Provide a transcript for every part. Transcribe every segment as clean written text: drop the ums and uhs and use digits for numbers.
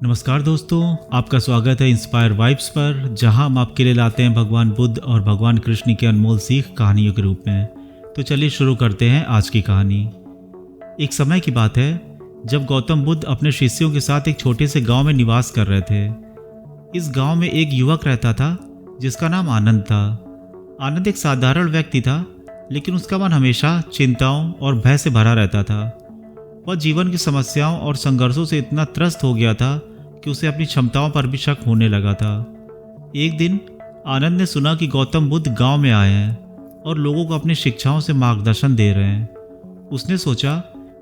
नमस्कार दोस्तों, आपका स्वागत है इंस्पायर वाइब्स पर, जहां हम आपके लिए लाते हैं भगवान बुद्ध और भगवान कृष्ण की अनमोल सीख कहानियों के रूप में। तो चलिए शुरू करते हैं आज की कहानी। एक समय की बात है जब गौतम बुद्ध अपने शिष्यों के साथ एक छोटे से गांव में निवास कर रहे थे। इस गांव में एक युवक रहता था जिसका नाम आनंद था। आनंद एक साधारण व्यक्ति था, लेकिन उसका मन हमेशा चिंताओं और भय से भरा रहता था। वह जीवन की समस्याओं और संघर्षों से इतना त्रस्त हो गया था कि उसे अपनी क्षमताओं पर भी शक होने लगा था। एक दिन आनंद ने सुना कि गौतम बुद्ध गांव में आए हैं और लोगों को अपनी शिक्षाओं से मार्गदर्शन दे रहे हैं। उसने सोचा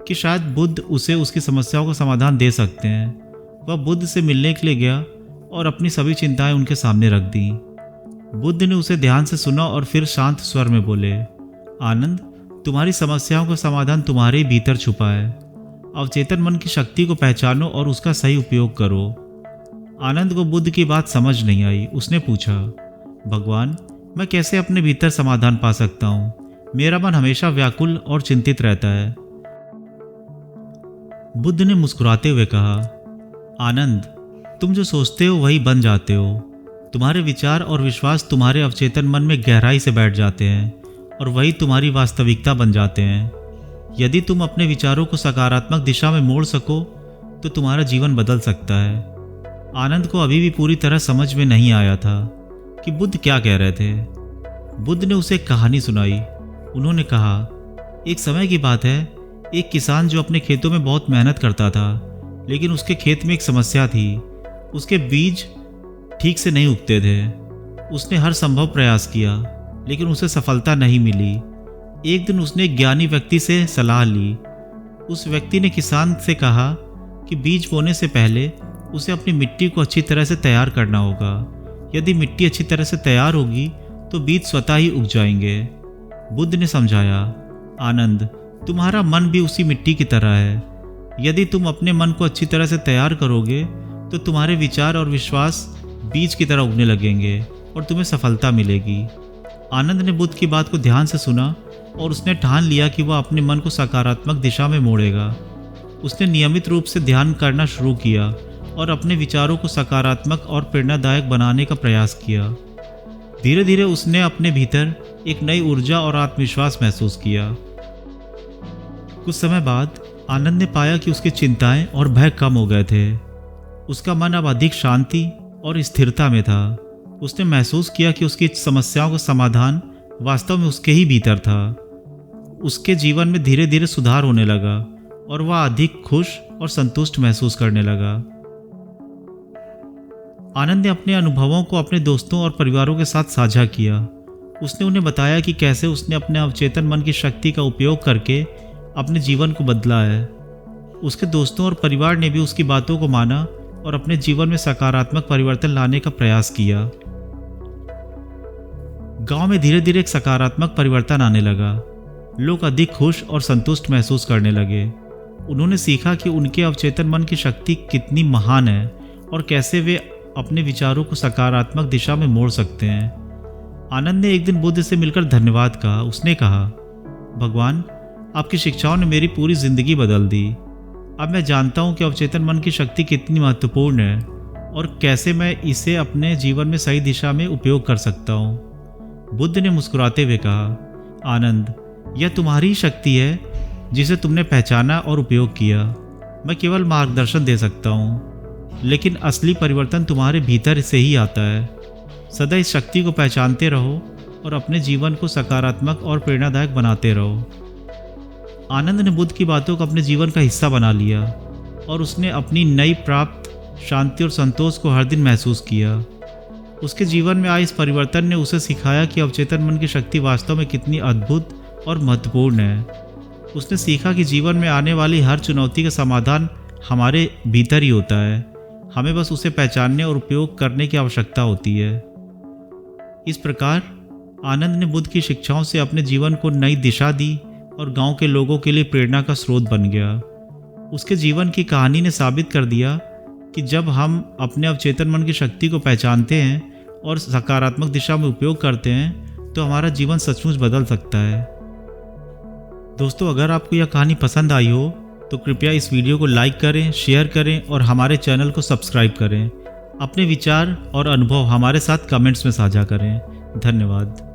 कि शायद बुद्ध उसे उसकी समस्याओं का समाधान दे सकते हैं। वह बुद्ध से मिलने के लिए गया और अपनी सभी चिंताएं उनके सामने रख दी। बुद्ध ने उसे ध्यान से सुना और फिर शांत स्वर में बोले, आनंद, तुम्हारी समस्याओं का समाधान तुम्हारे ही भीतर छुपा है। अवचेतन मन की शक्ति को पहचानो और उसका सही उपयोग करो। आनंद को बुद्ध की बात समझ नहीं आई। उसने पूछा, भगवान, मैं कैसे अपने भीतर समाधान पा सकता हूँ? मेरा मन हमेशा व्याकुल और चिंतित रहता है। बुद्ध ने मुस्कुराते हुए कहा, आनंद, तुम जो सोचते हो वही बन जाते हो। तुम्हारे विचार और विश्वास तुम्हारे अवचेतन मन में गहराई से बैठ जाते हैं और वही तुम्हारी वास्तविकता बन जाते हैं। यदि तुम अपने विचारों को सकारात्मक दिशा में मोड़ सको तो तुम्हारा जीवन बदल सकता है। आनंद को अभी भी पूरी तरह समझ में नहीं आया था कि बुद्ध क्या कह रहे थे। बुद्ध ने उसे एक कहानी सुनाई। उन्होंने कहा, एक समय की बात है, एक किसान जो अपने खेतों में बहुत मेहनत करता था, लेकिन उसके खेत में एक समस्या थी। उसके बीज ठीक से नहीं उगते थे। उसने हर संभव प्रयास किया, लेकिन उसे सफलता नहीं मिली। एक दिन उसने एक ज्ञानी व्यक्ति से सलाह ली। उस व्यक्ति ने किसान से कहा कि बीज बोने से पहले उसे अपनी मिट्टी को अच्छी तरह से तैयार करना होगा। यदि मिट्टी अच्छी तरह से तैयार होगी तो बीज स्वतः ही उग जाएंगे। बुद्ध ने समझाया, आनंद, तुम्हारा मन भी उसी मिट्टी की तरह है। यदि तुम अपने मन को अच्छी तरह से तैयार करोगे तो तुम्हारे विचार और विश्वास बीज की तरह उगने लगेंगे और तुम्हें सफलता मिलेगी। आनंद ने बुद्ध की बात को ध्यान से सुना और उसने ठान लिया कि वह अपने मन को सकारात्मक दिशा में मोड़ेगा। उसने नियमित रूप से ध्यान करना शुरू किया और अपने विचारों को सकारात्मक और प्रेरणादायक बनाने का प्रयास किया। धीरे धीरे उसने अपने भीतर एक नई ऊर्जा और आत्मविश्वास महसूस किया। कुछ समय बाद आनंद ने पाया कि उसकी चिंताएं और भय कम हो गए थे। उसका मन अब अधिक शांति और स्थिरता में था। उसने महसूस किया कि उसकी समस्याओं का समाधान वास्तव में उसके ही भीतर था। उसके जीवन में धीरे धीरे सुधार होने लगा और वह अधिक खुश और संतुष्ट महसूस करने लगा। आनंद ने अपने अनुभवों को अपने दोस्तों और परिवारों के साथ साझा किया। उसने उन्हें बताया कि कैसे उसने अपने अवचेतन मन की शक्ति का उपयोग करके अपने जीवन को बदला है। उसके दोस्तों और परिवार ने भी उसकी बातों को माना और अपने जीवन में सकारात्मक परिवर्तन लाने का प्रयास किया। गांव में धीरे धीरे एक सकारात्मक परिवर्तन आने लगा। लोग अधिक खुश और संतुष्ट महसूस करने लगे। उन्होंने सीखा कि उनके अवचेतन मन की शक्ति कितनी महान है और कैसे वे अपने विचारों को सकारात्मक दिशा में मोड़ सकते हैं। आनंद ने एक दिन बुद्ध से मिलकर धन्यवाद कहा। उसने कहा, भगवान, आपकी शिक्षाओं ने मेरी पूरी जिंदगी बदल दी। अब मैं जानता हूँ कि अवचेतन मन की शक्ति कितनी महत्वपूर्ण है और कैसे मैं इसे अपने जीवन में सही दिशा में उपयोग कर सकता हूँ। बुद्ध ने मुस्कुराते हुए कहा, आनंद, यह तुम्हारी शक्ति है जिसे तुमने पहचाना और उपयोग किया। मैं केवल मार्गदर्शन दे सकता हूँ, लेकिन असली परिवर्तन तुम्हारे भीतर से ही आता है। सदा इस शक्ति को पहचानते रहो और अपने जीवन को सकारात्मक और प्रेरणादायक बनाते रहो। आनंद ने बुद्ध की बातों को अपने जीवन का हिस्सा बना लिया और उसने अपनी नई प्राप्त शांति और संतोष को हर दिन महसूस किया। उसके जीवन में आए इस परिवर्तन ने उसे सिखाया कि अवचेतन मन की शक्ति वास्तव में कितनी अद्भुत और महत्वपूर्ण है। उसने सीखा कि जीवन में आने वाली हर चुनौती का समाधान हमारे भीतर ही होता है। हमें बस उसे पहचानने और उपयोग करने की आवश्यकता होती है। इस प्रकार आनंद ने बुद्ध की शिक्षाओं से अपने जीवन को नई दिशा दी और गांव के लोगों के लिए प्रेरणा का स्रोत बन गया। उसके जीवन की कहानी ने साबित कर दिया कि जब हम अपने अवचेतन मन की शक्ति को पहचानते हैं और सकारात्मक दिशा में उपयोग करते हैं तो हमारा जीवन सचमुच बदल सकता है। दोस्तों, अगर आपको यह कहानी पसंद आई हो तो कृपया इस वीडियो को लाइक करें, शेयर करें और हमारे चैनल को सब्सक्राइब करें। अपने विचार और अनुभव हमारे साथ कमेंट्स में साझा करें। धन्यवाद।